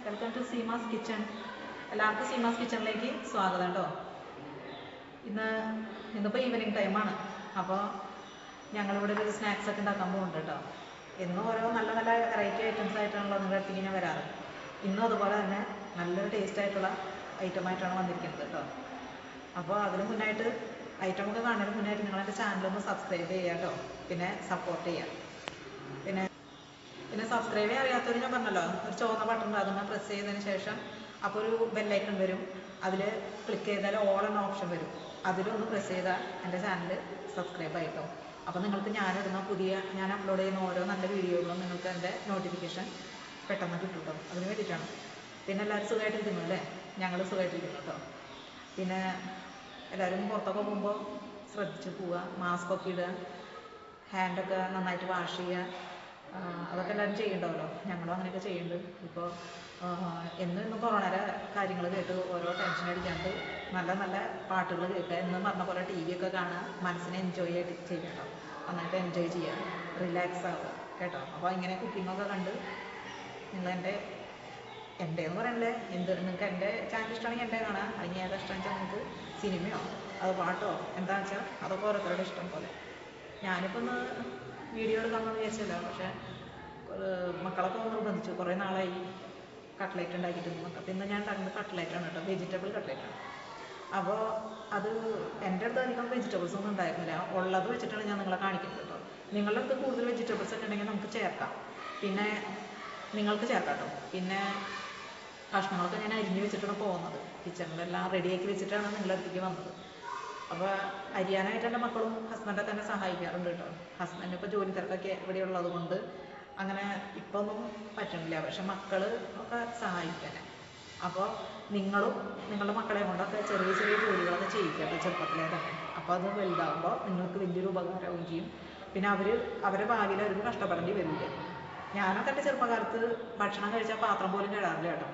Welcome to Seemas kitchen. എല്ലാവർക്കും സീമാസ് കിച്ചണിലേക്ക് സ്വാഗതം കേട്ടോ. ഇന്നിപ്പോൾ ഈവനിങ് ടൈമാണ്. അപ്പോൾ ഞങ്ങളിവിടെ ഒരു സ്നാക്സ് ഒക്കെ ഉണ്ടാക്കാൻ പോകുന്നുണ്ട് കേട്ടോ. എന്നും ഓരോ നല്ല നല്ല വെറൈറ്റി ഐറ്റംസ് ആയിട്ടാണല്ലോ നിങ്ങളുടെ അടുത്തേക്ക് ഞാൻ വരാറ്. ഇന്നും അതുപോലെ തന്നെ നല്ലൊരു ടേസ്റ്റ് ആയിട്ടുള്ള ഐറ്റമായിട്ടാണ് വന്നിരിക്കുന്നത് കേട്ടോ. അപ്പോൾ അതിന് മുന്നായിട്ട് ഐറ്റമൊക്കെ കാണുന്നതിന് മുന്നായിട്ട് നിങ്ങളെൻ്റെ ചാനലൊന്ന് സബ്സ്ക്രൈബ് ചെയ്യുക കേട്ടോ. പിന്നെ സപ്പോർട്ട് ചെയ്യുക. പിന്നെ സബ്സ്ക്രൈബ് അറിയാത്തവർ ഞാൻ പറഞ്ഞല്ലോ, ഒരു ചുവന്ന ബട്ടൺ ഉണ്ട്, അതൊന്ന് പ്രസ് ചെയ്തതിന് ശേഷം അപ്പോൾ ഒരു ബെല്ലൈക്കൺ വരും. അതിൽ ക്ലിക്ക് ചെയ്താൽ ഓൾ എന്ന ഓപ്ഷൻ വരും. അതിലൊന്ന് പ്രസ് ചെയ്താൽ എൻ്റെ ചാനൽ സബ്സ്ക്രൈബ് ആയിട്ടോ. അപ്പോൾ നിങ്ങൾക്ക് ഞാൻ അപ്ലോഡ് ചെയ്യുന്ന ഓരോ നല്ല വീഡിയോകളും നിങ്ങൾക്ക് എൻ്റെ നോട്ടിഫിക്കേഷൻ പെട്ടെന്ന് കിട്ടും കേട്ടോ. അതിന് വേണ്ടിയിട്ടാണ്. പിന്നെ എല്ലാവരും സുഖമായിട്ടിരിക്കുന്നു അല്ലേ? ഞങ്ങൾ സുഖമായിട്ടിരിക്കുന്നു കേട്ടോ. പിന്നെ എല്ലാവരും പുറത്തൊക്കെ പോകുമ്പോൾ ശ്രദ്ധിച്ച് പോവുക, മാസ്കൊക്കെ ഇടുക, ഹാൻഡൊക്കെ നന്നായിട്ട് വാഷ് ചെയ്യുക. അതൊക്കെ എല്ലാവരും ചെയ്യുന്നുണ്ടാവല്ലോ. ഞങ്ങളും അങ്ങനെയൊക്കെ ചെയ്യുന്നുണ്ട്. ഇപ്പോൾ എന്നും കൊറോണയുടെ കാര്യങ്ങൾ കേട്ട് ഓരോ ടെൻഷൻ അടിക്കാണ്ട് നല്ല നല്ല പാട്ടുകൾ കേൾക്കുക, എന്നും പറഞ്ഞ പോലെ ടി വി ഒക്കെ കാണുക, മനസ്സിനെ എൻജോയ് ആയിട്ട് ചെയ്യട്ടോ. നന്നായിട്ട് എൻജോയ് ചെയ്യുക, റിലാക്സ് ആവുക കേട്ടോ. അപ്പോൾ ഇങ്ങനെ കുക്കിങ്ങൊക്കെ കണ്ട് നിങ്ങൾ എന്ന് പറയണല്ലേ, നിങ്ങൾക്ക് എൻ്റെ ചാനൽ ഇഷ്ടമാണെങ്കിൽ എൻ്റെ കാണാം. അതിന് ഏതാ ഇഷ്ടം വെച്ചാൽ നിങ്ങൾക്ക് സിനിമയോ അത് പാട്ടോ എന്താണെന്ന് വെച്ചാൽ അതൊക്കെ ഓരോരുത്തരുടെ ഇഷ്ടം പോലെ. ഞാനിപ്പോൾ ഒന്ന് വീഡിയോ എടുക്കാമെന്ന് വിചാരിച്ചില്ല, പക്ഷേ മക്കളൊക്കെ നിർബന്ധിച്ചു. കുറേ നാളായി കട്ട്ലേറ്റ് ഉണ്ടാക്കിയിട്ടുണ്ട്. അപ്പം ഇന്ന് ഞാൻ ഉണ്ടാക്കുന്നത് കട്ട്ലേറ്റാണ് കേട്ടോ, വെജിറ്റബിൾ കട്ട്ലേറ്റാണ്. അപ്പോൾ അത് എൻ്റെ അടുത്ത് അധികം വെജിറ്റബിൾസ് ഒന്നും ഉണ്ടായിരുന്നില്ല. ഉള്ളത് വെച്ചിട്ടാണ് ഞാൻ നിങ്ങളെ കാണിക്കുന്നത് കേട്ടോ. നിങ്ങളുടെ അടുത്ത് കൂടുതൽ വെജിറ്റബിൾസ് ഒക്കെ ഉണ്ടെങ്കിൽ നമുക്ക് ചേർക്കാം, പിന്നെ നിങ്ങൾക്ക് ചേർക്കാം കേട്ടോ. പിന്നെ കഷ്ണങ്ങളൊക്കെ ഞാൻ അരിഞ്ഞ് വെച്ചിട്ടാണ് പോകുന്നത്. കിച്ചണിലെല്ലാം റെഡിയാക്കി വെച്ചിട്ടാണ് നിങ്ങളുടെ അടുത്തേക്ക് വന്നത്. അപ്പോൾ അരിയാനായിട്ട് എൻ്റെ മക്കളും ഹസ്ബൻഡൊക്കെ തന്നെ സഹായിക്കാറുണ്ട് കേട്ടോ. ഹസ്ബൻഡ് ഇപ്പോൾ ജോലി തിരക്കൊക്കെ ഇവിടെ ഉള്ളത് കൊണ്ട് അങ്ങനെ ഇപ്പോൾ ഒന്നും പറ്റണില്ല, പക്ഷെ മക്കൾ ഒക്കെ സഹായിക്കാൻ. അപ്പോൾ നിങ്ങളും നിങ്ങളുടെ മക്കളെ കൊണ്ടൊക്കെ ചെറിയ ചെറിയ ജോലികളൊക്കെ ചെയ്യിക്കട്ടെ ചെറുപ്പത്തിലേ തന്നെ. അപ്പോൾ അത് വലുതാകുമ്പോൾ നിങ്ങൾക്ക് വലിയൊരു ഉപകാരമാവുകയും ചെയ്യും. പിന്നെ അവരുടെ ഭാവിയിൽ അവർക്ക് കഷ്ടപ്പെടേണ്ടി വരില്ല. ഞാനൊക്കെ എൻ്റെ ചെറുപ്പകാലത്ത് ഭക്ഷണം കഴിച്ചാൽ പാത്രം പോലും കഴുകാറില്ല കേട്ടോ.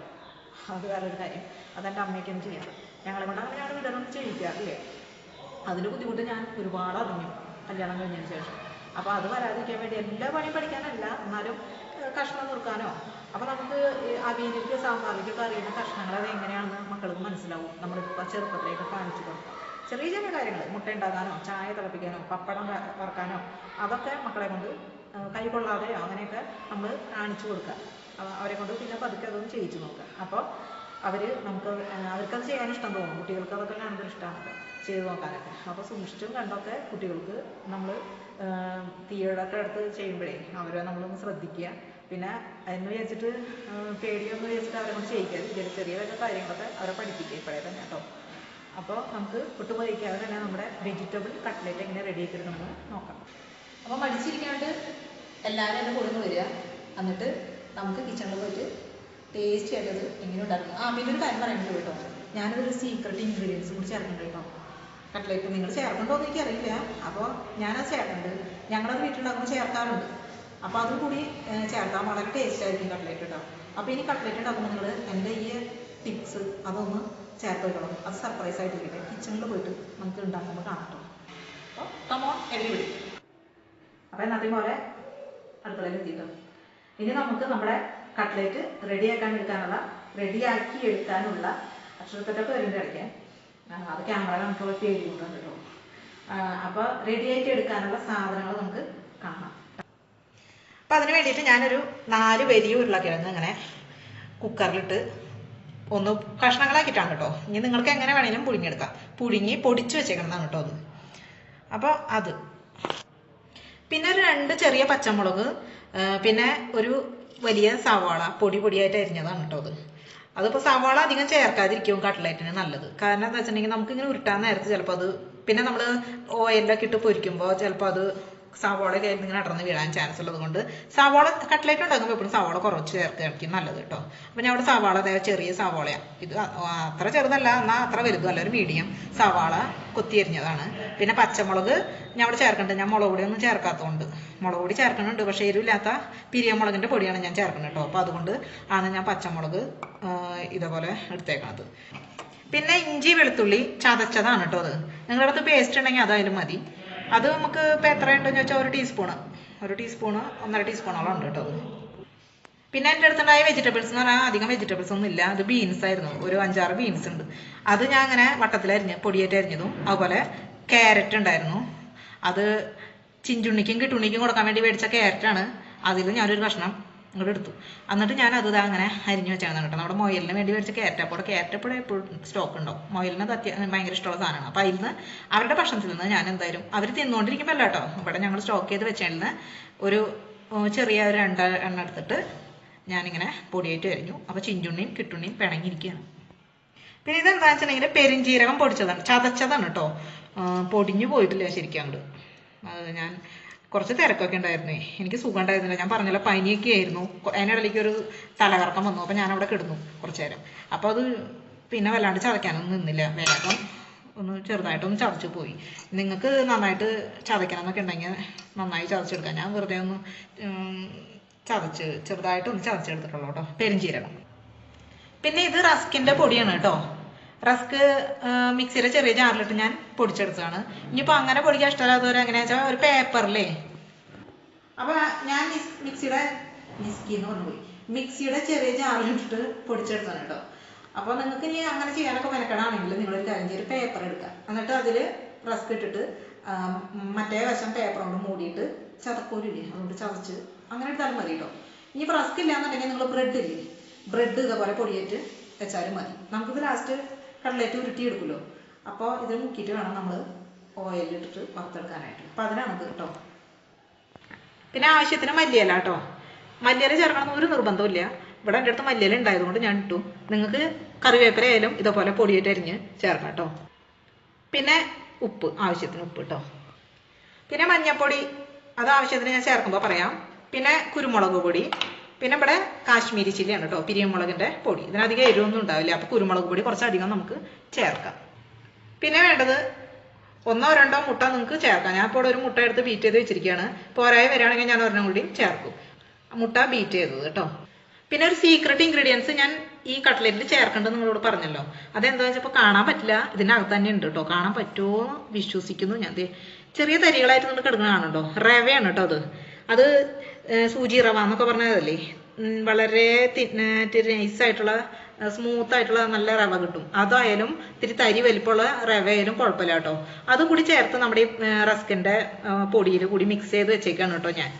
അത് വേറൊരു കാര്യം. അതെൻ്റെ അമ്മയ്ക്കൊന്നും ചെയ്യാറ്. ഞങ്ങളെ കൊണ്ട് അങ്ങനെ ഞാൻ വീടൊന്നും ചെയ്യിക്കാറില്ലേ. അതിൻ്റെ ബുദ്ധിമുട്ട് ഞാൻ ഒരുപാട് അറിഞ്ഞു കല്യാണം കഴിഞ്ഞതിന് ശേഷം. അപ്പോൾ അത് വരാതിരിക്കാൻ വേണ്ടി എല്ലാ പണിയും പഠിക്കാനല്ല, എന്നാലും കഷ്ണം നുറുക്കാനോ. അപ്പോൾ നമുക്ക് അവിയലിക്ക് സാമ്പാറിലേക്കൊക്കെ അറിയുന്ന കഷ്ണങ്ങൾ അത് എങ്ങനെയാണെന്ന് മക്കൾക്ക് മനസ്സിലാവും. നമ്മളിപ്പോൾ ചെറുപ്പത്തിലേക്ക് കാണിച്ചു കൊടുക്കാം. ചെറിയ ചെറിയ കാര്യങ്ങൾ, മുട്ട ഉണ്ടാക്കാനോ ചായ തിളപ്പിക്കാനോ പപ്പടം വറക്കാനോ അതൊക്കെ മക്കളെ കൊണ്ട് കൈ കൊള്ളാതെയോ അങ്ങനെയൊക്കെ നമ്മൾ കാണിച്ചു കൊടുക്കുക. അവരെ കൊണ്ട് പിന്നെ പതുക്കെ അതൊന്നും ചെയ്യിച്ചു നോക്കുക. അപ്പോൾ അവർക്കത് ചെയ്യാൻ ഇഷ്ടം തോന്നും. കുട്ടികൾക്ക് അതൊക്കെ കാണുമ്പോൾ ഇഷ്ടമാണ് ചെയ്ത് നോക്കാനൊക്കെ. അപ്പോൾ സൂക്ഷിച്ചും കണ്ടൊക്കെ കുട്ടികൾക്ക് നമ്മൾ തീയോടൊക്കെ എടുത്ത് ചെയ്യുമ്പോഴേ അവരെ നമ്മളൊന്ന് ശ്രദ്ധിക്കുക. പിന്നെ എന്ന് വിചാരിച്ചിട്ട് പേടിയൊന്നും വിചാരിച്ചിട്ട് അവരെ കൊണ്ട് ചെയ്യിക്കുക. ചെറിയ വല്ല കാര്യങ്ങളൊക്കെ അവരെ പഠിപ്പിക്കുക ഇപ്പോഴേ തന്നെ കേട്ടോ. അപ്പോൾ നമുക്ക് ഒട്ടുപോയിക്കാതെ തന്നെ നമ്മുടെ വെജിറ്റബിൾ കട്ട്ലേറ്റ് എങ്ങനെ റെഡിയാക്കിയിട്ട് നമ്മൾ നോക്കാം. അപ്പോൾ മടിച്ചിരിക്കാണ്ട് എല്ലാവരും എൻ്റെ കൂടെ വരിക. എന്നിട്ട് നമുക്ക് കിച്ചണിൽ പോയിട്ട് ടേസ്റ്റി ആയിട്ടത് എങ്ങനെ ഉണ്ടാക്കണം. പിന്നെ ഒരു കാര്യം പറയുന്നത് കേട്ടോ, ഞാനതൊരു സീക്രട്ട് ഇൻഗ്രീഡിയൻസ് കൂടി ചേർക്കുന്നുണ്ട് കേട്ടോ. കട്ട്ലേറ്റ് നിങ്ങൾ ചേർക്കണ്ടോ എന്ന് എനിക്കറിയില്ല. അപ്പോൾ ഞാനത് ചേർക്കുന്നുണ്ട്. ഞങ്ങളത് വീട്ടിലുണ്ടാക്കുമ്പോൾ ചേർക്കാറുണ്ട്. അപ്പോൾ അതും കൂടി ചേർക്കാൻ വളരെ ടേസ്റ്റ് ആയിരിക്കും കട്ട്ലേറ്റ് കേട്ടോ. അപ്പോൾ ഇനി കട്ട്ലേറ്റ് ഉണ്ടാക്കുമ്പോൾ നിങ്ങൾ എൻ്റെ ഈ ടിപ്സ് അതൊന്ന് ചേർത്ത് വെക്കണം. അത് സർപ്രൈസ് ആയിട്ടിരിക്കട്ടെ. കിച്ചണിൽ പോയിട്ട് നമുക്ക് ഉണ്ടാക്കുമ്പോൾ കാണാം കേട്ടോ. അപ്പോൾ കമോൺ എവരിബഡി. അപ്പോൾ എന്നത്തെ പോലെ അടുക്കളയിൽ എത്തിയിട്ടോ. ഇനി നമുക്ക് നമ്മുടെ കട്ട്ലേറ്റ് റെഡിയാക്കി എടുക്കാനുള്ള അക്ഷരത്തെറ്റൊക്കെ വരുന്നുണ്ട് ഇടയ്ക്ക്. അത് ക്യാമറ നമുക്ക് പേടി കൊണ്ടുണ്ട് കേട്ടോ. അപ്പോൾ റെഡിയാക്കി എടുക്കാനുള്ള സാധനങ്ങൾ നമുക്ക് കാണാം. അപ്പോൾ അതിന് വേണ്ടിയിട്ട് ഞാനൊരു 4 വലിയ ഉരുളക്കിഴങ്ങ് ഇങ്ങനെ കുക്കറിലിട്ട് ഒന്ന് കഷ്ണങ്ങളാക്കിയിട്ടാണ് കേട്ടോ. ഇനി നിങ്ങൾക്ക് എങ്ങനെ വേണമെങ്കിലും പുഴുങ്ങിയെടുക്കാം. പൊടിച്ച് വെച്ചേക്കണമെന്നാണ് കേട്ടോ അത്. അപ്പോൾ അത് പിന്നെ ഒരു 2 ചെറിയ പച്ചമുളക്, പിന്നെ ഒരു വലിയ സവാള പൊടിയായിട്ട് അരിഞ്ഞതാണ് കേട്ടോ അത്. അതിപ്പോൾ സവാള അധികം ചേർക്കാതിരിക്കും കട്ട്ലേറ്റിന് നല്ലത്. കാരണം എന്താ വെച്ചിട്ടുണ്ടെങ്കിൽ നമുക്കിങ്ങനെ ഉരുട്ടാൻ നേരത്ത് ചിലപ്പോൾ അത് പിന്നെ നമ്മൾ ഓയിലൊക്കെ ഇട്ട് പൊരിക്കുമ്പോൾ ചിലപ്പോൾ അത് സവാള കയ്യിൽ ഇങ്ങനെ അടർന്ന് വീഴാൻ ചാൻസ് ഉള്ളത് കൊണ്ട് സവാള കട്ട്ലേറ്റ് ഉണ്ടാക്കുമ്പോൾ എപ്പോഴും സവാള കുറച്ച് ചേർക്കുകയായിരിക്കും നല്ലത് കേട്ടോ. അപ്പോൾ ഞാൻ അവിടെ സവാള ചെറിയ സവാളയാണ്. ഇത് അത്ര ചെറുതല്ല, എന്നാൽ അത്ര വലുതുമല്ല, ഒരു മീഡിയം സവാള കൊത്തി അരിഞ്ഞതാണ്. പിന്നെ പച്ചമുളക് ഞാൻ അവിടെ ചേർക്കുന്നുണ്ട്. ഞാൻ മുളക് പൊടിയൊന്നും ചേർക്കാത്തതുകൊണ്ട്. മുളക് പൊടി ചേർക്കുന്നുണ്ട്, പക്ഷേ എരിവില്ലാത്ത പിരിയമുളകിൻ്റെ പൊടിയാണ് ഞാൻ ചേർക്കുന്നത് കേട്ടോ. അപ്പോൾ അതുകൊണ്ട് ആണ് ഞാൻ പച്ചമുളക് ഇതേപോലെ എടുത്തേക്കണത്. പിന്നെ ഇഞ്ചി വെളുത്തുള്ളി ചതച്ചതാണ് കേട്ടോ അത്. നിങ്ങളുടെ അടുത്ത് പേസ്റ്റ് ഉണ്ടെങ്കിൽ അതായാലും മതി. അത് നമുക്ക് ഇപ്പോൾ എത്ര ഉണ്ടെന്ന് വെച്ചാൽ 1 ടീസ്പൂണ് 1.5 ടീസ്പൂണോളം ഉണ്ട് കേട്ടോ അത്. പിന്നെ എൻ്റെ അടുത്തുണ്ടായ വെജിറ്റബിൾസ് എന്ന് പറഞ്ഞാൽ അധികം വെജിറ്റബിൾസ് ഒന്നും ഇല്ല. അത് ബീൻസ് ആയിരുന്നു, ഒരു 5-6 ബീൻസ് ഉണ്ട്. അത് ഞാൻ അങ്ങനെ വട്ടത്തിലരിഞ്ഞ് പൊടിയേറ്റ് അരിഞ്ഞതും. അതുപോലെ ക്യാരറ്റ് ഉണ്ടായിരുന്നു. അത് ചിഞ്ചുണ്ണിക്കും കിട്ടുണ്ണിക്കും കൊടുക്കാൻ വേണ്ടി മേടിച്ച ക്യാരറ്റാണ്. അതിൽ ഞാനൊരു കഷ്ണം ഇങ്ങോട്ട് എടുത്തു. എന്നിട്ട് ഞാൻ അത് അങ്ങനെ അരിഞ്ഞു വെച്ചാണ് കേട്ടോ. നമ്മുടെ മൊയലിന് വേണ്ടി മേടിച്ച ക്യാരറ്റ്. അപ്പോൾ ക്യാരറ്റ് എപ്പോഴും എപ്പോഴും സ്റ്റോക്ക് ഉണ്ടാവും. മൊയലിന് അത് ഭയങ്കര ഇഷ്ടമുള്ള സാധനമാണ്. അപ്പോൾ അതിൽ നിന്ന് അവരുടെ ഭക്ഷണത്തിൽ നിന്ന് ഞാൻ എന്തായാലും അവർ തിന്നുകൊണ്ടിരിക്കുമ്പോൾ അല്ല കേട്ടോ, ഇവിടെ ഞങ്ങൾ സ്റ്റോക്ക് ചെയ്ത് വെച്ചതിൽ നിന്ന് ഒരു ചെറിയ ഒരു 2 എണ്ണം എടുത്തിട്ട് ഞാനിങ്ങനെ പൊടിയായിട്ട് അരിഞ്ഞു. അപ്പോൾ ചിഞ്ചുണ്ണിയും കിട്ടുണ്ണിയും പിണങ്ങിയിരിക്കുകയാണ്. പിന്നെ ഇതെന്താണെന്ന് വെച്ചിട്ടുണ്ടെങ്കിൽ പെരിഞ്ചീരകം പൊടിച്ചതാണ്, ചതച്ചതാണ് കേട്ടോ. പൊടിഞ്ഞു പോയിട്ടില്ല ശരിക്കും അങ്ങോട്ട്. അത് ഞാൻ കുറച്ച് തിരക്കൊക്കെ ഉണ്ടായിരുന്നേ, എനിക്ക് സുഖം ഉണ്ടായിരുന്നില്ല. ഞാൻ പറഞ്ഞല്ലോ പനിയൊക്കെ ആയിരുന്നു. അതിനിടയിലേക്ക് ഒരു തലകറക്കം വന്നു. അപ്പോൾ ഞാനവിടെ കിടന്നു കുറച്ച് നേരം. അപ്പോൾ അത് പിന്നെ വല്ലാണ്ട് ചതയ്ക്കാനൊന്നും നിന്നില്ല. വേഗം ഒന്ന് ചെറുതായിട്ടൊന്ന് ചതച്ച് പോയി. നിങ്ങൾക്ക് നന്നായിട്ട് ചതയ്ക്കണം എന്നൊക്കെ ഉണ്ടെങ്കിൽ നന്നായി ചതച്ചെടുക്കാം. ഞാൻ വെറുതെ ഒന്ന് ചെറുതായിട്ടൊന്ന് ചതച്ചെടുത്തിട്ടുള്ളൂ കേട്ടോ, പെരിഞ്ചീരകം. പിന്നെ ഇത് റസ്കിൻ്റെ പൊടിയാണ് കേട്ടോ. റസ്ക് മിക്സിയുടെ ചെറിയ ജാറിലിട്ട് ഞാൻ പൊടിച്ചെടുത്തതാണ്. ഇനിയിപ്പോൾ അങ്ങനെ പൊടിക്കാൻ ഇഷ്ടമല്ലാത്തവർ എങ്ങനെയാണെന്ന് വെച്ചാൽ ഒരു പേപ്പറിലേ. അപ്പോൾ ഞാൻ മിക്സിയുടെ ചെറിയ ജാറിലിട്ടിട്ട് പൊടിച്ചെടുത്താണ് കേട്ടോ. അപ്പോൾ നിങ്ങൾക്ക് ഇനി അങ്ങനെ ചെയ്യാനൊക്കെ മെനക്കെടാണെങ്കിൽ നിങ്ങളൊരു കാര്യം ചെയ്ത് പേപ്പർ എടുക്കുക. എന്നിട്ട് അതിൽ റസ്ക് ഇട്ടിട്ട് മറ്റേ വശം പേപ്പർ കൊണ്ട് മൂടിയിട്ട് ചതക്കോലില്ലേ അതുകൊണ്ട് ചതച്ച് അങ്ങനെ എടുത്താലും മതി കേട്ടോ. ഇനിയിപ്പോൾ റസ്ക് ഇല്ലാന്നുണ്ടെങ്കിൽ നിങ്ങൾ ബ്രെഡ് ഇതേപോലെ പൊടിയേറ്റ് വെച്ചാലും മതി. നമുക്കിത് ലാസ്റ്റ് കട്ട്ലേറ്റ് ഉരുട്ടിയെടുക്കുമല്ലോ. അപ്പോൾ ഇതിൽ മുക്കിയിട്ട് വേണം നമ്മൾ ഓയിലിട്ടിട്ട് വറുത്തെടുക്കാനായിട്ട്. അപ്പോൾ അതിനാണ് ഇത് കേട്ടോ. പിന്നെ ആവശ്യത്തിന് മല്ലിയില കേട്ടോ. മല്ലിയില ചേർക്കണം ഒരു നിർബന്ധമില്ല. ഇവിടെ എൻ്റെ അടുത്ത് മല്ലിയില ഉണ്ടായതുകൊണ്ട് ഞാൻ ഇട്ടു. നിങ്ങൾക്ക് കറിവേപ്പില ആയാലും ഇതേപോലെ പൊടിയായിട്ട് അരിഞ്ഞ് ചേർക്കാം കേട്ടോ. പിന്നെ ഉപ്പ്, ആവശ്യത്തിന് ഉപ്പ് കേട്ടോ. പിന്നെ മഞ്ഞൾപ്പൊടി അത് ആവശ്യത്തിന് ഞാൻ ചേർക്കുമ്പോൾ പറയാം. പിന്നെ കുരുമുളക് പൊടി, പിന്നെ ഇവിടെ കാശ്മീരി ചില്ലിയാണ് കേട്ടോ, പിരിയമുളകിൻ്റെ പൊടി. ഇതിനധികം എരിവൊന്നും ഉണ്ടാവില്ല. അപ്പോൾ കുരുമുളക് പൊടി കുറച്ചധികം നമുക്ക് ചേർക്കാം. പിന്നെ വേണ്ടത് 1-2 മുട്ട നിങ്ങൾക്ക് ചേർക്കാം. ഞാൻ ഇപ്പോൾ ഒരു മുട്ട എടുത്ത് ബീറ്റ് ചെയ്ത് വെച്ചിരിക്കുകയാണ്. പോരായി വരികയാണെങ്കിൽ ഞാൻ ഒരെണ്ണം കൂടി ചേർക്കും. മുട്ട ബീറ്റ് ചെയ്തത് കേട്ടോ. പിന്നെ ഒരു സീക്രട്ട് ഇൻഗ്രീഡിയൻസ് ഞാൻ ഈ കട്ട്ലേറ്റിൽ ചേർക്കേണ്ടത് നിങ്ങളോട് പറഞ്ഞല്ലോ. അതെന്താ വെച്ചപ്പോൾ കാണാൻ പറ്റില്ല, ഇതിനകത്ത് തന്നെ ഉണ്ട് കേട്ടോ. കാണാൻ പറ്റുമോ വിശ്വസിക്കുന്നു ഞാൻ. ചെറിയ തരികളായിട്ട് നിങ്ങൾ കിടക്കുന്ന കാണുന്നുണ്ടോ, റവയാണ് കേട്ടോ. അത് സൂചി റവ എന്നൊക്കെ പറഞ്ഞതല്ലേ, വളരെ നൈസായിട്ടുള്ള സ്മൂത്തായിട്ടുള്ള നല്ല റവ കിട്ടും. അതായാലും ഇത്തിരി തരി വലിപ്പമുള്ള റവ ആയാലും കുഴപ്പമില്ല കേട്ടോ. അതും കൂടി ചേർത്ത് നമ്മുടെ ഈ റസ്കിൻ്റെ പൊടിയിൽ കൂടി മിക്സ് ചെയ്ത് വെച്ചേക്കാണ് കേട്ടോ. ഞാൻ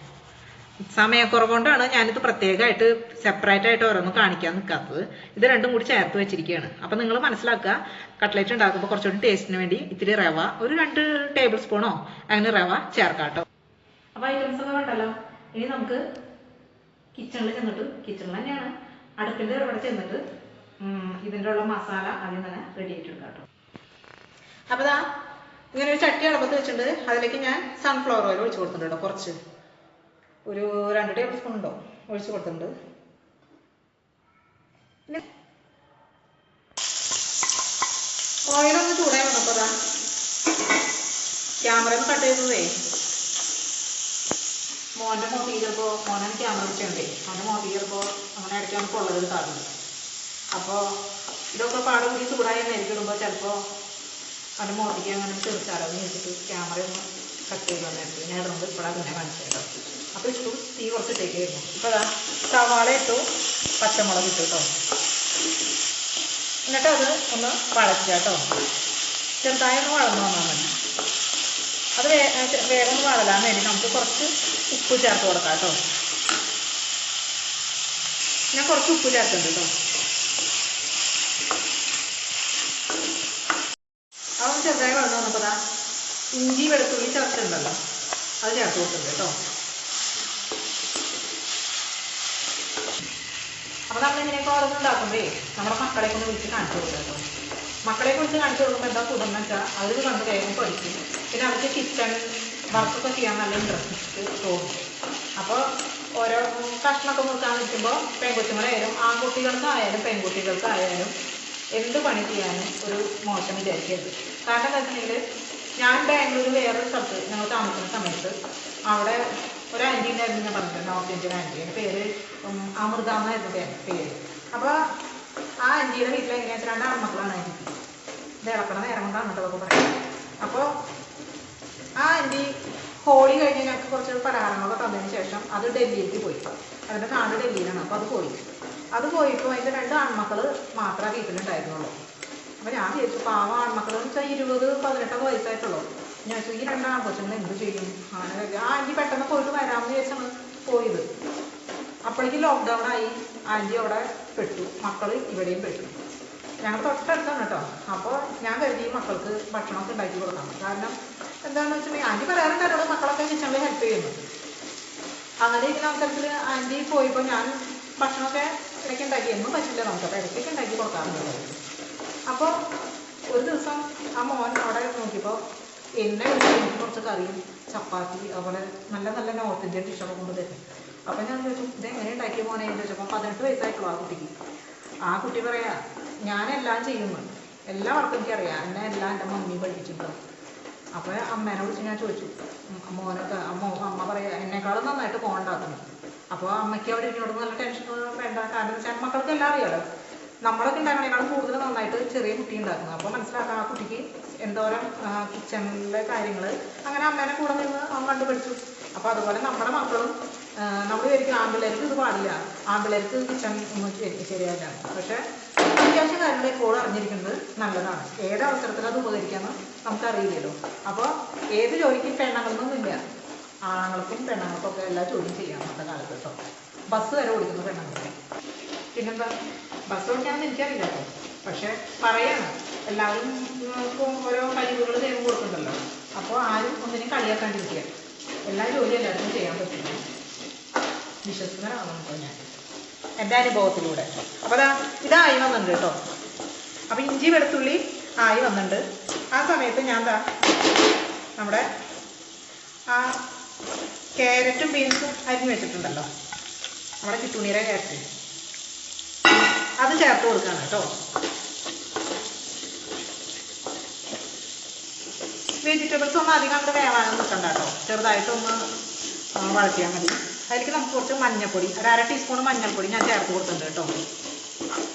സമയക്കുറവുകൊണ്ടാണ് ഞാനിത് പ്രത്യേകമായിട്ട് സെപ്പറേറ്റ് ആയിട്ട് ഓരോന്നും കാണിക്കാൻ നിൽക്കാത്തത്. ഇത് രണ്ടും കൂടി ചേർത്ത് വെച്ചിരിക്കുകയാണ്. അപ്പം നിങ്ങൾ മനസ്സിലാക്കുക, കട്ട്ലേറ്റ് ഉണ്ടാക്കുമ്പോൾ കുറച്ചുകൂടി ടേസ്റ്റിന് വേണ്ടി ഇത്തിരി റവ ഒരു 2 ടേബിൾ സ്പൂണോ അങ്ങനെ റവ ചേർക്കാം കേട്ടോ. അപ്പോൾ ഐറ്റംസ് ഒക്കെ കണ്ടല്ലോ. ഇനി നമുക്ക് കിച്ചണിൽ തന്നെയാണ് അടുപ്പിൻ്റെ ഇവിടെ ചെന്നിട്ട് ഇതിൻ്റെ ഉള്ള മസാല ആദ്യം തന്നെ റെഡി ആയിട്ടെടുക്കാം കേട്ടോ. അപ്പോൾ ഇങ്ങനെ ഒരു ചട്ടി അളപ്പത്ത് വെച്ചിട്ടുണ്ട്. അതിലേക്ക് ഞാൻ സൺഫ്ലവർ ഓയിൽ ഒഴിച്ച് കൊടുത്തിട്ടുണ്ട് കേട്ടോ. കുറച്ച് ഒരു 2 ടേബിൾ സ്പൂൺ ഉണ്ടോ ഒഴിച്ച് കൊടുത്തിട്ടുണ്ട്. പിന്നെ ഓയിലൊന്ന് ചൂടായി വന്നപ്പോൾ ക്യാമറ ഒന്ന് കട്ട് ചെയ്തതേ മോൻ്റെ മോത്തി ചിലപ്പോൾ മോനെ ക്യാമറ വെച്ചിട്ടുണ്ടേ. അവൻ്റെ മോത്തി ചിലപ്പോൾ അങ്ങനെ ഇടയ്ക്ക് നമുക്ക് ഉള്ളത് കിട്ടാറുണ്ട്. അപ്പോൾ ഇതൊക്കെ പാട് കൂടി ചൂടായി നേരിടുമ്പോൾ ചിലപ്പോൾ അവൻ്റെ മോത്തിക്ക് അങ്ങനെ തീർച്ചാലോ എന്ന് വെച്ചിട്ട് ക്യാമറ ഒന്ന് കട്ട് ചെയ്ത് വന്നിട്ട് ഞാൻ ഇടുന്നത് ഇപ്പോഴാണ് പിന്നെ കാണിച്ചത് കേട്ടോ. അപ്പോൾ ഇട്ടു, തീ കുറച്ചിട്ടേക്കായിരുന്നു. ഇപ്പോൾ സവാള ഇട്ടു, പച്ചമുളക് ഇട്ടു കേട്ടോ. എന്നിട്ട് അത് ഒന്ന് വഴറ്റുക കേട്ടോ. ചെറുതായി ഒന്ന് വളർന്നു വന്നാൽ മതി. അത് വേഗം ഒന്ന് വളരാൻ വേണ്ടി നമുക്ക് കുറച്ച് ഉപ്പ് ചേർത്ത് കൊടുക്കാം കേട്ടോ. ഞാൻ കുറച്ച് ഉപ്പ് ചേർക്കുന്നുണ്ട് കേട്ടോ. അതൊന്ന് ചെറുതായി വളർന്നു വന്നപ്പോൾ ഇഞ്ചി വെളുത്തുള്ളി ചേർത്തിട്ടുണ്ടല്ലോ, അത് ചേർത്ത് കൊടുക്കുന്നുണ്ട് കേട്ടോ. അപ്പോൾ നമ്മളിങ്ങനെയൊക്കെ ഓരോന്നും ഉണ്ടാക്കുമ്പോഴേ നമ്മുടെ മക്കളെയൊക്കെ ഒന്ന് വിളിച്ച് കാണിച്ചു കൊടുക്കുക കേട്ടോ. മക്കളെ കുറിച്ച് കാണിച്ചു കൊടുക്കുമ്പോൾ എന്താ കൂടുതലെന്ന് വെച്ചാൽ അവർ കണ്ട് വേഗം പഠിക്കും. പിന്നെ അവർക്ക് കിച്ചൺ വർക്കൊക്കെ ചെയ്യാൻ നല്ല ഇൻട്രസ്റ്റ് തോന്നും. അപ്പോൾ ഓരോ കഷ്ണമൊക്കെ നോക്കാൻ നിൽക്കുമ്പോൾ പെൺകുട്ടികളായാലും ആൺകുട്ടികൾക്കായാലും പെൺകുട്ടികൾക്കായാലും എന്ത് പണി ചെയ്യാനും ഒരു മോശം വിചാരിക്കരുത്. കാരണം എന്താ വെച്ചിട്ടുണ്ടെങ്കിൽ ഞാൻ ബാംഗ്ലൂർ വേറൊരു സ്ഥലത്ത് ഞങ്ങൾ താമസിക്കുന്ന സമയത്ത് അവിടെ ഒരു ആൻറ്റി ഉണ്ടായിരുന്നു. ഞാൻ പറഞ്ഞിട്ടുണ്ട്, നോർത്ത് ഇന്ത്യൻ ആൻറ്റി. എൻ്റെ പേര് അമൃത എന്നായിരുന്നു പേര്. അപ്പോൾ ആ ആൻറ്റിയുടെ വീട്ടിൽ എങ്ങനെയാ വെച്ചാൽ 2 ആൺമക്കളാണ് ആൻറ്റിക്ക്. ഇത് ഇളക്കണ നേരം കൊണ്ട് അങ്ങോട്ടൊക്കെ പറയാം. അപ്പോൾ ആ ആൻറ്റി ഹോളി കഴിഞ്ഞ് ഞങ്ങൾക്ക് കുറച്ച് പലഹാരങ്ങളൊക്കെ തന്നതിന് ശേഷം അത് ഡൽഹിയിലേക്ക് പോയി. അതിൻ്റെ നാട് ഡൽഹിയിലാണ്. അപ്പോൾ അത് പോയപ്പോൾ അതിൻ്റെ 2 ആൺമക്കൾ മാത്രമേ വീട്ടിലുണ്ടായിരുന്നുള്ളൂ. അപ്പോൾ ഞാൻ വിചാരിച്ചു പാവം ആൺമക്കൾ എന്ന് വെച്ചാൽ 20-18 വയസ്സായിട്ടുള്ളൂ. ഞാൻ ചോദിച്ചു ഈ 2 ആൺകൊച്ചുങ്ങൾ എന്ത് ചെയ്യും? അങ്ങനെ ആൻറ്റി പെട്ടെന്ന് പോയിട്ട് വരാമെന്ന് വിചാരിച്ചാണ് പോയത്. അപ്പോഴേക്കും ലോക്ക്ഡൗൺ ആയി. ആൻറ്റി അവിടെ പെട്ടു, മക്കൾ ഇവിടെയും പെട്ടു. ഞങ്ങൾ തൊട്ടടുത്താണ് കേട്ടോ. അപ്പോൾ ഞാൻ കരുതി മക്കൾക്ക് ഭക്ഷണമൊക്കെ ഉണ്ടാക്കി കൊടുക്കണം. കാരണം എന്താണെന്ന് വെച്ചിട്ടുണ്ടെങ്കിൽ ആൻറ്റി പറയാറുണ്ടായിരുന്നു മക്കളൊക്കെ കിച്ചണിൽ ഹെൽപ്പ് ചെയ്യുന്നു. അങ്ങനെ ഇരിക്കുന്ന അവസരത്തിൽ ആൻറ്റി പോയപ്പോൾ ഞാൻ ഭക്ഷണമൊക്കെ ഇടയ്ക്ക് ഉണ്ടാക്കി. എന്നും പറ്റില്ല നമുക്ക്, അപ്പോൾ ഇടയ്ക്കൊക്കെ ഉണ്ടാക്കി കൊടുക്കാറുണ്ട്. അപ്പോൾ ഒരു ദിവസം ആ മോൻ അവിടെ നോക്കിയപ്പോൾ എന്നെ എനിക്ക് കുറച്ച് കറിയും ചപ്പാത്തി അതുപോലെ നല്ല നല്ല നോർത്ത് ഇന്ത്യൻ ഡിഷൊക്കെ കൊണ്ട് തരും. അപ്പം ഞാൻ ചോദിച്ചു ഇതെങ്ങനെ ഉണ്ടാക്കിയ മോനെ എന്ന് ചോദിച്ചപ്പോൾ 18 വയസ്സായിട്ടുള്ളൂ ആ കുട്ടിക്ക്. ആ കുട്ടി പറയാ ഞാനെല്ലാം ചെയ്യുന്നു, എല്ലാ വർക്കും എനിക്കറിയാം, എന്നെ എല്ലാം എൻ്റെ മമ്മി പഠിപ്പിച്ചിട്ടുണ്ട്. അപ്പോൾ അമ്മേനെ വിളിച്ച് ഞാൻ ചോദിച്ചു മോനൊക്കെ അമ്മ പറയാ എന്നെക്കാളും നന്നായിട്ട് മോൻ ഉണ്ടാക്കുന്നു. അപ്പോൾ അമ്മയ്ക്ക് അവിടെ ഇരിക്കുന്നോട് നല്ല ടെൻഷൻ വേണ്ട. കാരണം വെച്ചാൽ മക്കൾക്ക് എല്ലാം അറിയാലോ, നമ്മളൊക്കെ ഉണ്ടാക്കണേക്കാളും കൂടുതൽ നന്നായിട്ട് ചെറിയ കുട്ടി ഉണ്ടാക്കുന്നത്. അപ്പോൾ മനസ്സിലാക്കാം ആ കുട്ടിക്ക് എന്തോരം കിച്ചണിലെ കാര്യങ്ങൾ. അങ്ങനെ അമ്മേനെ കൂടെ നിന്ന് അവൻ കണ്ടുപിടിച്ചു. അപ്പോൾ അതുപോലെ നമ്മുടെ മക്കളും നമ്മൾ വിചാരിക്കും ആൺപിള്ളേർക്ക് ഇത് പാടില്ല, ആൺപിള്ളേർക്ക് കിച്ചൺ ഒന്നും ശരിയല്ല. പക്ഷേ അത്യാവശ്യം കാര്യങ്ങൾ എപ്പോഴും അറിഞ്ഞിരിക്കുന്നത് നല്ലതാണ്. ഏത് അവസരത്തിൽ അത് ഉപകരിക്കാമെന്ന് നമുക്കറിയില്ലല്ലോ. അപ്പോൾ ഏത് ജോലിക്കും പെണ്ണുങ്ങളൊന്നുമില്ല, ആണുങ്ങൾക്കും പെണ്ണുങ്ങൾക്കും ഒക്കെ എല്ലാ ജോലിയും ചെയ്യാം അന്നത്തെ കാലത്ത് കേട്ടോ. ബസ് വരെ ഓടിക്കുന്ന പെണ്ണുങ്ങൾക്ക്. പിന്നെന്താ ബസ് ഓടിക്കാമെന്ന് എനിക്കറിയില്ല കേട്ടോ. പക്ഷെ പറയാണ് എല്ലാവരും ഓരോ കഴിവുകൾ ദൈവം കൊടുക്കുന്നുണ്ടല്ലോ. അപ്പോൾ ആരും ഒന്നിനും കളിയാക്കാണ്ടിരിക്കുക. എല്ലാ ജോലിയും എല്ലാവർക്കും ചെയ്യാൻ പറ്റില്ല. വിശ്വസിക്കുന്നതാണ് കേട്ടോ ഞാൻ എൻ്റെ അനുഭവത്തിലൂടെ. അപ്പോൾ ഇതായി വന്നിട്ടുണ്ട് കേട്ടോ. അപ്പോൾ ഇഞ്ചി വെളുത്തുള്ളി ആയി വന്നിട്ടുണ്ട്. ആ സമയത്ത് ഞാൻ നമ്മുടെ ആ ക്യാരറ്റും ബീൻസും അരിഞ്ഞ് വെച്ചിട്ടുണ്ടല്ലോ, നമ്മുടെ കിട്ടുണീരെ ക്യാരറ്റ്, അത് ചേർത്ത് കൊടുക്കുകയാണ് കേട്ടോ. വെജിറ്റബിൾസ് ഒന്നും അധികം അങ്ങോട്ട് വേവാനൊന്നും നിൽക്കണ്ട കേട്ടോ. ചെറുതായിട്ടൊന്ന് വഴറ്റിയാൽ മതി. അതിലേക്ക് നമുക്ക് കുറച്ച് മഞ്ഞൾപ്പൊടി, ഒരു 1/2 ടീസ്പൂൺ മഞ്ഞൾപ്പൊടി ഞാൻ ചേർത്ത് കൊടുത്തിട്ടുണ്ട് കേട്ടോ.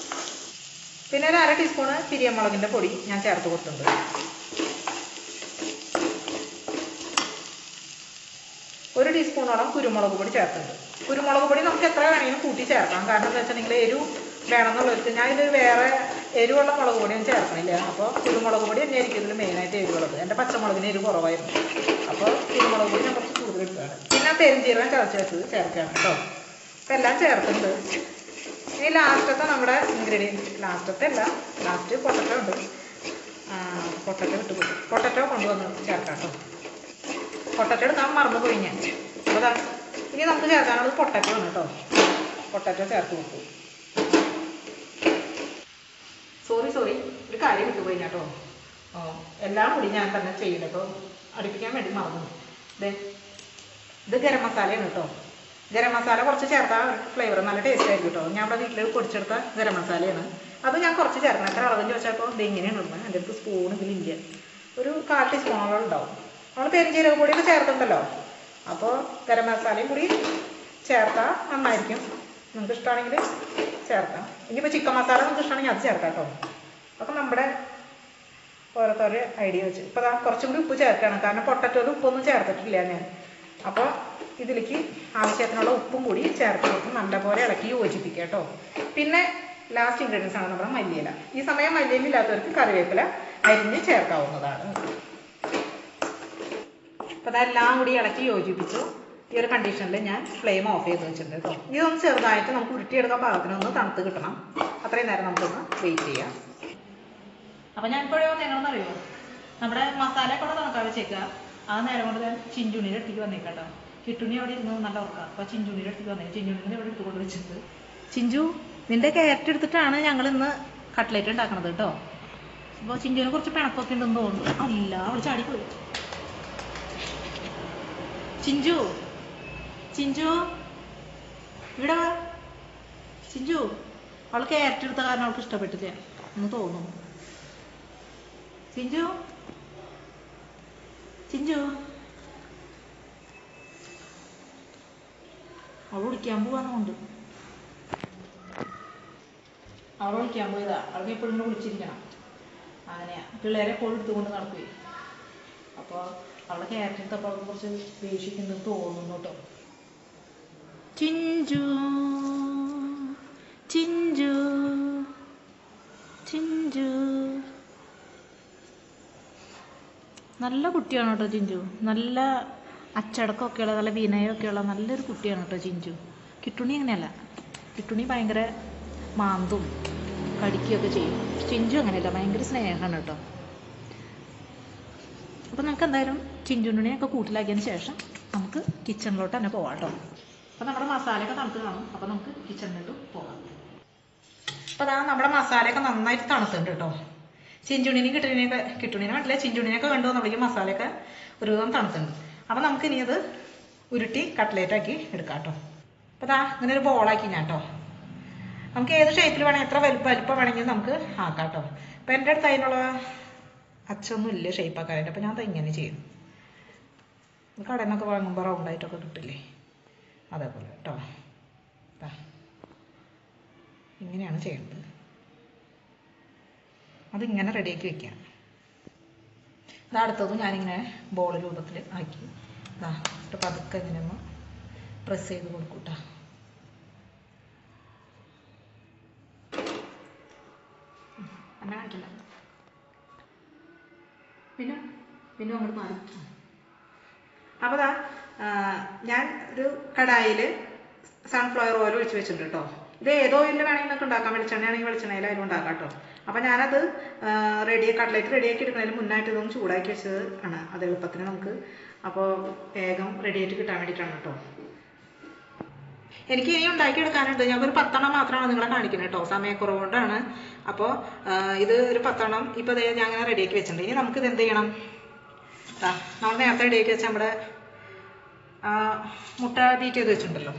പിന്നെ ഒരു 1/2 ടീസ്പൂൺ പിരിയമുളകിൻ്റെ പൊടി ഞാൻ ചേർത്ത് കൊടുത്തിട്ടുണ്ട്. ഒരു ടീസ്പൂണോളം കുരുമുളക് പൊടി ചേർത്തിട്ടുണ്ട്. കുരുമുളക് പൊടി നമുക്ക് എത്ര വേണമെങ്കിലും കൂട്ടി ചേർക്കാം. കാരണം എന്താ വെച്ചാൽ നിങ്ങൾ എരിവ് വേണമെന്നുള്ളവർക്ക് ഞാൻ ഇതിൽ വേറെ എരിവുള്ള മുളക് പൊടിയും ചേർക്കണില്ല. അപ്പോൾ കുരുമുളക് പൊടി തന്നെയായിരിക്കും ഇതിൽ മെയിനായിട്ട് എരിവുള്ളത്. എൻ്റെ പച്ചമുളകിന് എരിവ് കുറവായിരുന്നു. അപ്പോൾ കുരുമുളക് പൊടി ഞാൻ കുറച്ച് കൂടുതൽ എടുക്കുകയാണ്. പിന്നെ പെരുംജീരകം ചതച്ച് വെച്ചത് ചേർക്കുകയാണ് കേട്ടോ. അപ്പം എല്ലാം ചേർത്തിട്ടുണ്ട്. ഇനി ലാസ്റ്റത്തെ നമ്മുടെ ഇൻഗ്രീഡിയൻറ്റ്, ലാസ്റ്റ് പൊട്ടറ്റോ ഉണ്ട്. പൊട്ടറ്റോ വിട്ടുപോയി, പൊട്ടറ്റോ കൊണ്ടുവന്ന് ചേർക്കാം കേട്ടോ. പൊട്ടറ്റോ എടുക്കാൻ മറന്നു പോയി ഞാൻ. അപ്പോൾ ഇനി നമുക്ക് ചേർക്കാനുള്ളത് പൊട്ടറ്റോ ആണ് കേട്ടോ. പൊട്ടറ്റോ ചേർത്ത് കൊടുക്കും. സോറി ഒരു കാര്യം വിട്ടുപോയി കേട്ടോ. എല്ലാം കൂടി ഞാൻ തന്നെ ചെയ്യുന്നത്. അപ്പോൾ അടുപ്പിക്കാൻ വേണ്ടി മറന്നു. ഇത് ഗരം മസാലയാണ് കേട്ടോ. ഗരം മസാല കുറച്ച് ചേർത്താൽ ഫ്ലേവർ നല്ല ടേസ്റ്റ് ആയിരിക്കും കേട്ടോ. ഞാൻ ഇവിടെ വീട്ടിൽ പൊടിച്ചെടുത്ത ഗരം മസാലയാണ്. അത് ഞാൻ കുറച്ച് ചേർക്കണം. എത്ര അളവെന്ന് ചോദിച്ചപ്പോൾ ഇത് എങ്ങനെയാണ് ഇടുന്നത്. എൻ്റെ അടുത്ത് സ്പൂൺ ഇതിലില്ല. ഒരു 1/4 ടീസ്പൂണോളം ഉണ്ടാവും. നമ്മൾ പെരുംജീരക പൊടിയൊക്കെ ചേർത്തിട്ടുണ്ടല്ലോ. അപ്പോൾ ഗരം മസാലയും കൂടി ചേർത്താൽ നന്നായിരിക്കും. നിങ്ങൾക്ക് ഇഷ്ടമാണെങ്കിൽ ചേർക്കാം. ഇനിയിപ്പോൾ ചിക്കൻ മസാല നിങ്ങൾക്ക് ഇഷ്ടമാണെങ്കിൽ അത് ചേർക്കാം കേട്ടോ. അപ്പോൾ നമ്മുടെ ഓരോരുത്തരുടെ ഐഡിയ വെച്ച് ഇപ്പോൾ കുറച്ചും കൂടി ഉപ്പ് ചേർക്കണം. കാരണം പൊട്ടറ്റോയിൽ ഉപ്പൊന്നും ചേർത്തിട്ടില്ല ഞാൻ. അപ്പോൾ ഇതിലേക്ക് ആവശ്യത്തിനുള്ള ഉപ്പും കൂടി ചേർത്ത് കൊടുത്ത് നല്ലപോലെ ഇളക്കി യോജിപ്പിക്കുക കേട്ടോ. പിന്നെ ലാസ്റ്റ് ഇൻഗ്രീഡിയൻസ് ആണ് നമ്മുടെ മല്ലിയില. ഈ സമയം മല്ലിയില ഇല്ലാത്തവർക്ക് കറിവേപ്പില അരിഞ്ഞ് ചേർക്കാവുന്നതാണ്. അപ്പോൾ അതെല്ലാം കൂടി ഇളക്കി യോജിപ്പിച്ചു. ഈ ഒരു കണ്ടീഷനിൽ ഞാൻ ഫ്ലെയിം ഓഫ് ചെയ്ത് വെച്ചിട്ടുണ്ട് കേട്ടോ. ഇതൊന്ന് ചെറുതായിട്ട് നമുക്ക് ഉരുട്ടിയെടുക്കാൻ പാകത്തിനൊന്ന് തണുത്ത് കിട്ടണം. അത്രയും നേരം നമുക്കൊന്ന് വെയിറ്റ് ചെയ്യാം. അപ്പോൾ ഞാൻ ഇപ്പോഴോ നിങ്ങളെന്നറിയോ നമ്മുടെ മസാല കൂടെ തണുക്കാൻ വെച്ചേക്കുക. ആ നേരം കൊണ്ട് ഞാൻ ചിഞ്ചുണിയുടെ അടുത്തേക്ക് വന്നേക്കാട്ടോ. കിട്ടുണി അവിടെ ഇരുന്ന് നല്ല ഉറക്കാം. അപ്പോൾ ചിഞ്ചുണിയുടെ അടുത്തേക്ക് വന്നേ. ചിഞ്ചുണിനെ ഇവിടെ എടുത്തുകൊണ്ട് വെച്ചിട്ട് ചിഞ്ചു നിൻ്റെ ക്യാരറ്റ് എടുത്തിട്ടാണ് ഞങ്ങളിന്ന് കട്ട്ലേറ്റ് ഉണ്ടാക്കണത് കേട്ടോ. അപ്പോൾ ചിഞ്ചുവിനെ കുറച്ച് പിണക്കൊക്കെ ഉണ്ടെന്ന് തോന്നുന്നു. അല്ല അവൾ ചാടിപ്പോയി. ചിഞ്ചു ഇവിടെ വാ. ചിഞ്ചു അവൾ ക്യാരറ്റ് എടുത്ത കാരണം അവൾക്ക് ഇഷ്ടപ്പെട്ടില്ല എന്ന് തോന്നുന്നു. ചിഞ്ചു അവൾ വിളിക്കാൻ പോവാന്നുണ്ട്. അവൾ വിളിക്കാൻ പോയതാ. അവൾക്ക് എപ്പോഴും വിളിച്ചിരിക്കണം. അങ്ങനെയാ പിള്ളേരെ എപ്പോഴും എടുത്തുകൊണ്ട് നടക്കുകയും. അപ്പോൾ അവളെ ക്യാരറ്റ് എടുത്തപ്പോൾ അവൾക്ക് കുറച്ച് ദേഷിക്കുന്നത് തോന്നുന്നു കേട്ടോ. ചിഞ്ചു ചിഞ്ചു ചിഞ്ചു നല്ല കുട്ടിയാണ് കേട്ടോ ചിഞ്ചു. നല്ല അച്ചടക്കമൊക്കെയുള്ള നല്ല വിനയമൊക്കെയുള്ള നല്ലൊരു കുട്ടിയാണ് കേട്ടോ ചിഞ്ചു. കിട്ടുണി അങ്ങനെയല്ല. കിട്ടുണി ഭയങ്കര മാന്തും കടിക്കുകയൊക്കെ ചെയ്യും. ചിഞ്ചു അങ്ങനെയല്ല, ഭയങ്കര സ്നേഹമാണ് കേട്ടോ. അപ്പോൾ നമുക്ക് എന്തായാലും ചിഞ്ചുണ്ണിനെയൊക്കെ കൂട്ടിലാക്കിയതിന് ശേഷം നമുക്ക് കിച്ചണിലോട്ട് തന്നെ പോവാം കേട്ടോ. അപ്പോൾ നമ്മുടെ മസാലയൊക്കെ തണുത്ത് കാണും. അപ്പോൾ നമുക്ക് കിച്ചണിലോട്ട് പോകാം. അപ്പോൾ അതാ നമ്മുടെ മസാലയൊക്കെ നന്നായിട്ട് തണുത്തുണ്ട് കേട്ടോ. ചിഞ്ചുണ്ണിനെയും കിട്ടുണ്ണിനെ കണ്ടില്ല, ചിഞ്ചുണ്ണിനെയൊക്കെ കണ്ടു നമ്മളേക്ക് മസാലയൊക്കെ ഒരുവിധം തണുത്തുണ്ട്. അപ്പോൾ നമുക്ക് ഇനി അത് ഉരുട്ടി കട്ട്ലേറ്റാക്കി എടുക്കാം കേട്ടോ. അപ്പോൾ അതാ ഇങ്ങനെ ഒരു ബോളാക്കി ഞാൻ കേട്ടോ. നമുക്ക് ഏത് ഷേപ്പിൽ വേണമെങ്കിൽ എത്ര വലിപ്പം വേണമെങ്കിലും നമുക്ക് ആക്കാം കേട്ടോ. അപ്പോൾ എൻ്റെ അടുത്ത് അതിനുള്ള അച്ചൊന്നും ഇല്ല ഷേപ്പാക്കാനായിട്ട്. അപ്പോൾ ഞാൻ അത് ഇങ്ങനെ ചെയ്യും. കടയിൽ നിന്നൊക്കെ വാങ്ങുമ്പോൾ റൗണ്ടായിട്ടൊക്കെ കിട്ടില്ലേ, അതേപോലെ കേട്ടോ. ഇങ്ങനെയാണ് ചെയ്യേണ്ടത്. അതിങ്ങനെ റെഡിയാക്കി വെക്കാം. അടുത്തതും ഞാനിങ്ങനെ ബോൾ രൂപത്തിൽ ആക്കി ഇട്ട് പതുക്കെ ഇങ്ങനെ ഒന്ന് പ്രസ് ചെയ്ത് കൊടുക്കും കേട്ടോ. അങ്ങനെ കാണിക്കില്ല. പിന്നെ അങ്ങോട്ട് മാറി. അപ്പോൾ ഞാൻ ഒരു കടായിൽ സൺഫ്ലവർ ഓയിൽ ഒഴിച്ച് വെച്ചിട്ടുണ്ട് കേട്ടോ. ഇത് ഏതോ ഓയിലിൽ വേണമെങ്കിൽ നമുക്ക് ഉണ്ടാക്കാം. വെളിച്ചെണ്ണയാണെങ്കിൽ വെളിച്ചെണ്ണയിലായാലും ഉണ്ടാക്കാം കേട്ടോ. അപ്പോൾ ഞാനത് കട്ട്ലേറ്റ് റെഡിയാക്കി എടുക്കുന്നതിന് മുന്നായിട്ട് ഇതൊന്ന് ചൂടാക്കി വെച്ചത് ആണ്. അത് എളുപ്പത്തിന് നമുക്ക് അപ്പോൾ വേഗം റെഡിയായിട്ട് കിട്ടാൻ വേണ്ടിയിട്ടാണ് കേട്ടോ. എനിക്ക് ഇനി ഉണ്ടാക്കിയെടുക്കാനുണ്ട്. ഞങ്ങൾക്കൊരു 10 എണ്ണം മാത്രമാണ് നിങ്ങളെ കാണിക്കുന്നത് കേട്ടോ, സമയക്കുറവ് കൊണ്ടാണ്. അപ്പോൾ ഇത് ഒരു 10 എണ്ണം ഇപ്പോൾ ഞാൻ അങ്ങനെ റെഡിയാക്കി വെച്ചിട്ടുണ്ട്. ഇനി നമുക്കിത് എന്ത് ചെയ്യണം? നമ്മൾ നേരത്തെ റെഡിയാക്കി വെച്ചാൽ നമ്മുടെ മുട്ട ബീറ്റ് ചെയ്ത് വെച്ചിട്ടുണ്ടല്ലോ,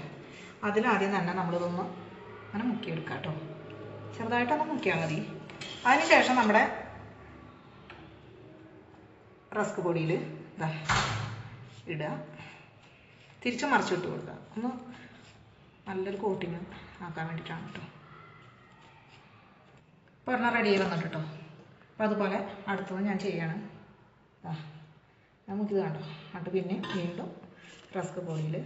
അതിലാദ്യം തന്നെ നമ്മളിതൊന്ന് അങ്ങനെ മുക്കിയെടുക്കാം കേട്ടോ. ചെറുതായിട്ടൊന്ന് മുക്കിയാൽ മതി. അതിനുശേഷം നമ്മുടെ റസ്ക് പൊടിയിൽ ഇടുക, തിരിച്ച് മറിച്ചിട്ട് കൊടുക്കുക. ഒന്ന് നല്ലൊരു കോട്ടിങ് ആക്കാൻ വേണ്ടിയിട്ടാണ് കേട്ടോ. ഇപ്പോൾ ഒരെണ്ണം റെഡി ആയി വന്നിട്ട് കേട്ടോ. അപ്പോൾ അതുപോലെ അടുത്തത് ഞാൻ ചെയ്യാണ്. നമുക്കിത് കണ്ടോ. എന്നിട്ട് പിന്നെ വീണ്ടും റസ്ക് പൊടിയിൽ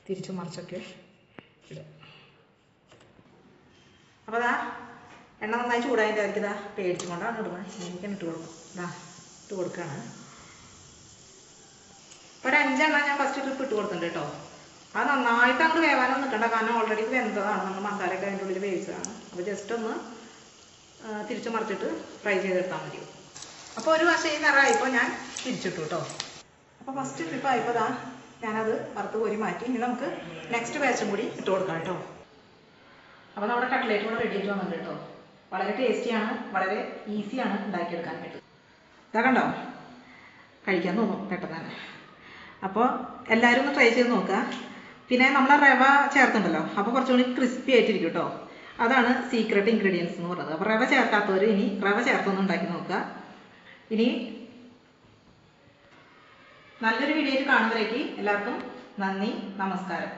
തിരിച്ച് മറിച്ചൊക്കെ ഇടുക. അപ്പോൾ എണ്ണ നന്നായി ചൂടായതിൻ്റെ അവർക്ക് പേടിച്ചുകൊണ്ടാണ് ഇടുന്നത്. എനിക്കാണ് ഇട്ട് കൊടുക്കും. ഇട്ട് കൊടുക്കുകയാണ്. ഇപ്പോൾ ഒരു 5 എണ്ണം ഞാൻ ഫസ്റ്റ് ട്രിപ്പ് ഇട്ട് കൊടുത്തിട്ടുണ്ട് കേട്ടോ. അത് നന്നായിട്ട് അങ്ങോട്ട് വേവാനൊന്നും നിൽക്കണ്ട, കാരണം ഓൾറെഡി വെന്തതാണ്. നമ്മൾ മസാലയൊക്കെ അതിൻ്റെ ഉള്ളിൽ വേവിച്ചതാണ്. അപ്പോൾ ജസ്റ്റ് ഒന്ന് തിരിച്ച് മറിച്ചിട്ട് ഫ്രൈ ചെയ്തെടുത്താൽ മതി. അപ്പോൾ ഒരു വശം ഈ നിറമായിപ്പോൾ ഞാൻ തിരിച്ചിട്ടു കേട്ടോ. അപ്പോൾ ഫസ്റ്റ് ട്രിപ്പ് ആയപ്പോൾ ഞാനത് വറുത്ത് കോരി മാറ്റി. ഇനി നമുക്ക് നെക്സ്റ്റ് ബാച്ചും കൂടി ഇട്ട് കൊടുക്കാം കേട്ടോ. അപ്പോൾ നമ്മുടെ കട്ട്ലേറ്റ് കൂടെ റെഡി ആയിട്ട് വന്നിട്ടുണ്ട് കേട്ടോ. വളരെ ടേസ്റ്റിയാണ്, വളരെ ഈസിയാണ് ഉണ്ടാക്കിയെടുക്കാൻ വേണ്ടി. ഇതാ കണ്ടോ, കഴിക്കാൻ തോന്നും പെട്ടെന്ന് തന്നെ. അപ്പോൾ എല്ലാവരും ഒന്ന് ട്രൈ ചെയ്ത് നോക്കുക. പിന്നെ നമ്മൾ റവ ചേർത്തുണ്ടല്ലോ, അപ്പോൾ കുറച്ചുകൂടി ക്രിസ്പി ആയിട്ടിരിക്കും കേട്ടോ. അതാണ് സീക്രട്ട് ഇൻഗ്രീഡിയൻസ് എന്ന് പറയുന്നത്. അപ്പോൾ റവ ചേർക്കാത്തവർ ഇനി റവ ചേർത്തൊന്ന് ഉണ്ടാക്കി നോക്കുക. ഇനി നല്ലൊരു വീഡിയോയിൽ കാണുന്നവരേക്ക് എല്ലാവർക്കും നന്ദി, നമസ്കാരം.